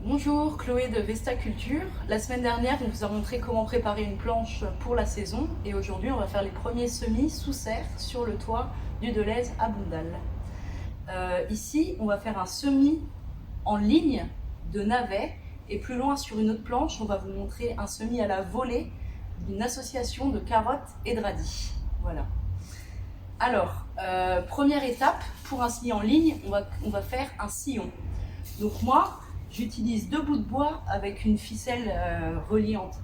Bonjour, Chloé de Vesta Culture. La semaine dernière, on vous a montré comment préparer une planche pour la saison et aujourd'hui, on va faire les premiers semis sous serre sur le toit du Deleuze à Boundal. Ici, on va faire un semis en ligne de navets et plus loin sur une autre planche, on va vous montrer un semis à la volée d'une association de carottes et de radis. Voilà. Alors, première étape, pour un semis en ligne, on va faire un sillon. Donc moi, j'utilise 2 bouts de bois avec une ficelle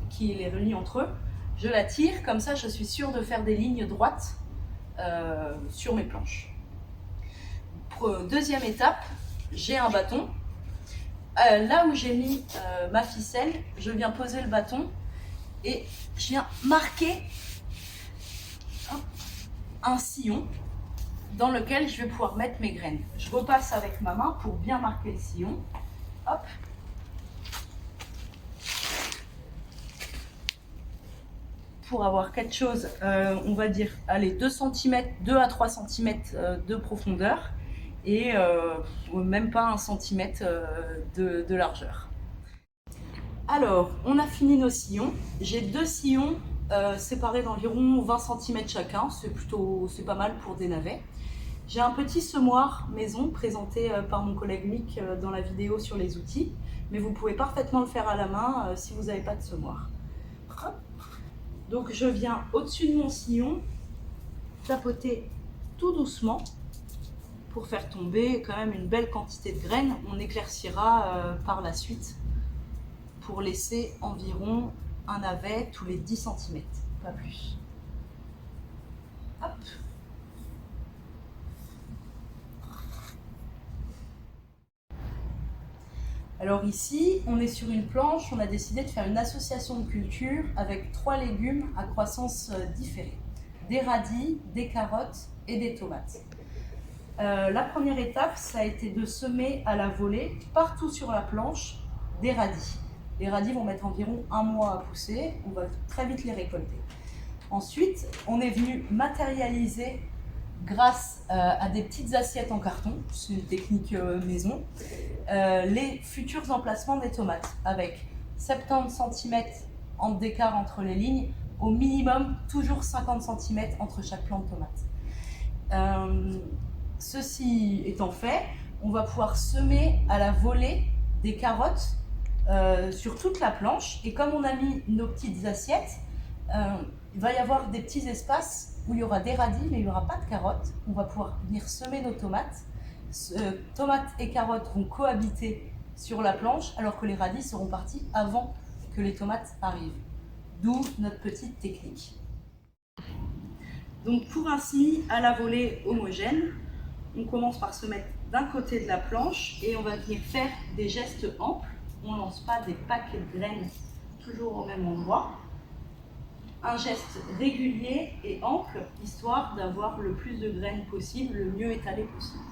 qui les relie entre eux. Je la tire, comme ça je suis sûre de faire des lignes droites sur mes planches. Deuxième étape, j'ai un bâton. Là où j'ai mis ma ficelle, je viens poser le bâton et je viens marquer un sillon dans lequel je vais pouvoir mettre mes graines. Je repasse avec ma main pour bien marquer le sillon. Hop. Pour avoir quelque chose, on va dire, allez, 2 à 3 cm de profondeur et même pas 1 cm de largeur. Alors, on a fini nos sillons. J'ai 2 sillons séparés d'environ 20 cm chacun. C'est pas mal pour des navets. J'ai un petit semoir maison présenté par mon collègue Mick dans la vidéo sur les outils, mais vous pouvez parfaitement le faire à la main si vous n'avez pas de semoir. Donc je viens au-dessus de mon sillon, tapoter tout doucement pour faire tomber quand même une belle quantité de graines. On éclaircira par la suite pour laisser environ un navet tous les 10 cm, pas plus. Hop. Alors ici, on est sur une planche, on a décidé de faire une association de cultures avec 3 légumes à croissance différée. Des radis, des carottes et des tomates. La première étape, ça a été de semer à la volée, partout sur la planche, des radis. Les radis vont mettre environ 1 mois à pousser, on va très vite les récolter. Ensuite, on est venu matérialiser grâce à des petites assiettes en carton, c'est une technique maison, les futurs emplacements des tomates avec 70 cm d'écart entre les lignes, au minimum toujours 50 cm entre chaque plant de tomate. Ceci étant fait, on va pouvoir semer à la volée des carottes sur toute la planche et comme on a mis nos petites assiettes, il va y avoir des petits espaces où il y aura des radis, mais il n'y aura pas de carottes. On va pouvoir venir semer nos tomates. Tomates et carottes vont cohabiter sur la planche, alors que les radis seront partis avant que les tomates arrivent. D'où notre petite technique. Donc pour un semis à la volée homogène, on commence par se mettre d'un côté de la planche et on va venir faire des gestes amples. On ne lance pas des paquets de graines toujours au même endroit. Un geste régulier et ample, histoire d'avoir le plus de graines possible, le mieux étalé possible.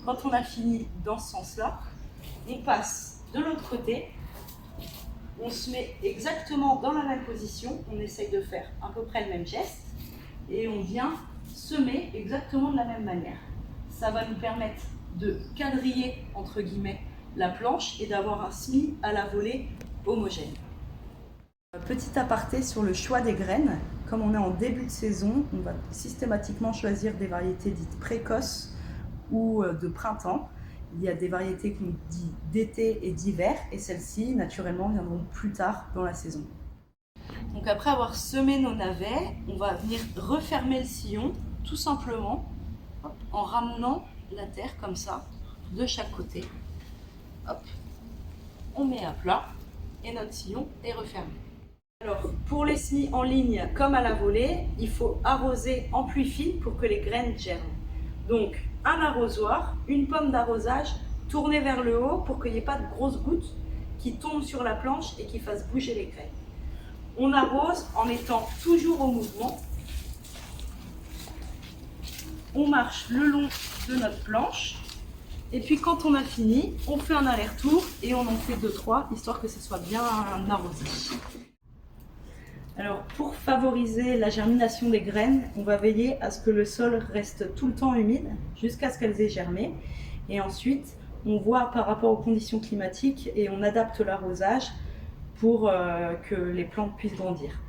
Quand on a fini dans ce sens-là, on passe de l'autre côté, on se met exactement dans la même position, on essaye de faire à peu près le même geste, et on vient semer exactement de la même manière. Ça va nous permettre de quadriller, entre guillemets, la planche et d'avoir un semis à la volée homogène. Petit aparté sur le choix des graines. Comme on est en début de saison, on va systématiquement choisir des variétés dites précoces ou de printemps. Il y a des variétés qu'on dit d'été et d'hiver et celles-ci, naturellement, viendront plus tard dans la saison. Donc après avoir semé nos navets, on va venir refermer le sillon tout simplement en ramenant la terre comme ça de chaque côté. Hop. On met à plat et notre sillon est refermé. Alors, pour les semis en ligne comme à la volée, il faut arroser en pluie fine pour que les graines germent. Donc, un arrosoir, une pomme d'arrosage tournée vers le haut pour qu'il n'y ait pas de grosses gouttes qui tombent sur la planche et qui fassent bouger les graines. On arrose en étant toujours au mouvement. On marche le long de notre planche. Et puis quand on a fini, on fait un aller-retour et on en fait 2-3, histoire que ce soit bien arrosé. Alors, pour favoriser la germination des graines, on va veiller à ce que le sol reste tout le temps humide jusqu'à ce qu'elles aient germé. Et ensuite, on voit par rapport aux conditions climatiques et on adapte l'arrosage pour que les plantes puissent grandir.